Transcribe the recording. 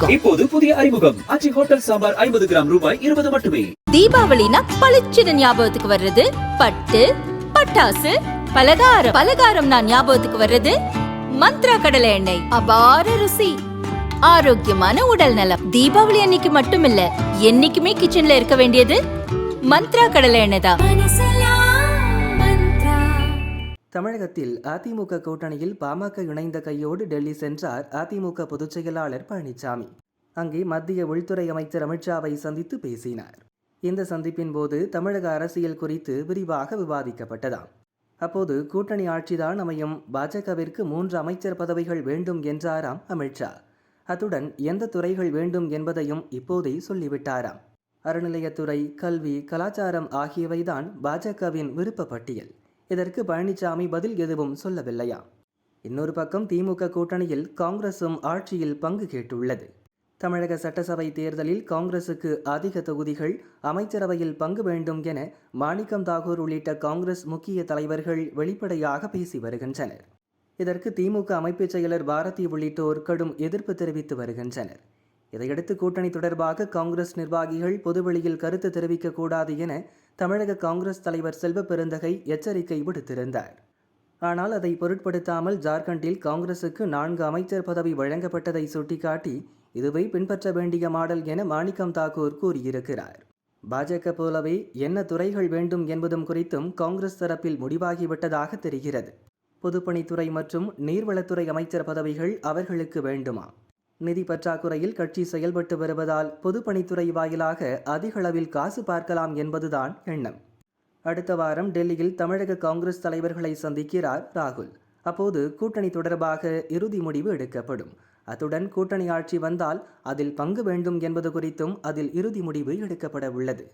இப்போது புதிய அறிமுகம் ஆச்சி ஹோட்டல் சாம்பார் 50 கிராம் ரூபாய் 20 மட்டுமே. தீபாவளினா பளிச்சுன்னு ஞாபகத்துக்கு வர்றது பட்டு, பட்டாசு, பலகாரம் நான் ஞாபகத்துக்கு வர்றது மந்த்ரா கடலை எண்ணெய். அபார ருசி, ஆரோக்கியமான உடல் நலம். தீபாவளி அன்னைக்கு மட்டும் இல்ல, என்னைக்குமே கிச்சன்ல இருக்க வேண்டியது மந்த்ரா கடலை எண்ணெய் தான். தமிழகத்தில் அதிமுக கூட்டணியில் பாமக இணைந்த கையோடு டெல்லி சென்றார் அதிமுக பொதுச் செயலாளர் பழனிசாமி. அங்கே மத்திய உள்துறை அமைச்சர் அமித்ஷாவை சந்தித்து பேசினார். இந்த சந்திப்பின் போது தமிழக அரசியல் குறித்து விரிவாக விவாதிக்கப்பட்டதாம். அப்போது கூட்டணி ஆட்சிதான் அமையும், பாஜகவிற்கு 3 அமைச்சர் பதவிகள் வேண்டும் என்றாராம் அமித்ஷா. அத்துடன் எந்த துறைகள் வேண்டும் என்பதையும் இப்போதே சொல்லிவிட்டாராம். அறநிலையத்துறை, கல்வி, கலாச்சாரம் ஆகியவைதான் பாஜகவின் விருப்ப பட்டியல். இதற்கு பழனிசாமி பதில் எதுவும் சொல்லவில்லையா? இன்னொரு பக்கம் திமுக கூட்டணியில் காங்கிரசும் ஆட்சியில் பங்கு கேட்டுள்ளது. தமிழக சட்டசபை தேர்தலில் காங்கிரசுக்கு அதிக தொகுதிகள், அமைச்சரவையில் பங்கு வேண்டும் என மாணிக்கம் தாகூர் உள்ளிட்ட காங்கிரஸ் முக்கிய தலைவர்கள் வெளிப்படையாக பேசி வருகின்றனர். இதற்கு திமுக அமைப்புச் செயலர் பாரதி உள்ளிட்டோர் கடும் எதிர்ப்பு தெரிவித்து வருகின்றனர். இதையடுத்து கூட்டணி தொடர்பாக காங்கிரஸ் நிர்வாகிகள் பொதுவெளியில் கருத்து தெரிவிக்கக்கூடாது என தமிழக காங்கிரஸ் தலைவர் செல்வ பெருந்தகை எச்சரிக்கை விடுத்திருந்தார். ஆனால் அதை பொருட்படுத்தாமல் ஜார்க்கண்டில் காங்கிரசுக்கு 4 அமைச்சர் பதவி வழங்கப்பட்டதை சுட்டிக்காட்டி இதுவே பின்பற்ற வேண்டிய மாடல் என மாணிக்கம் தாக்கூர் கூறியிருக்கிறார். பாஜக போலவே என்ன துறைகள் வேண்டும் என்பதும் குறித்தும் காங்கிரஸ் தரப்பில் முடிவாகிவிட்டதாக தெரிகிறது. பொதுப்பணித்துறை மற்றும் நீர்வளத்துறை அமைச்சர் பதவிகள் அவர்களுக்கு வேண்டுமா? நிதி பற்றாக்குறையில் கட்சி செயல்பட்டு வருவதால் பொதுப்பணித்துறை வாயிலாக அதிக அளவில் காசு பார்க்கலாம் என்பதுதான் எண்ணம். அடுத்த வாரம் டெல்லியில் தமிழக காங்கிரஸ் தலைவர்களை சந்திக்கிறார் ராகுல். அப்போது கூட்டணி தொடர்பாக இறுதி முடிவு எடுக்கப்படும். அத்துடன் கூட்டணி ஆட்சி வந்தால் அதில் பங்கு வேண்டும் என்பது குறித்தும் அதில் இறுதி முடிவு எடுக்கப்பட உள்ளது.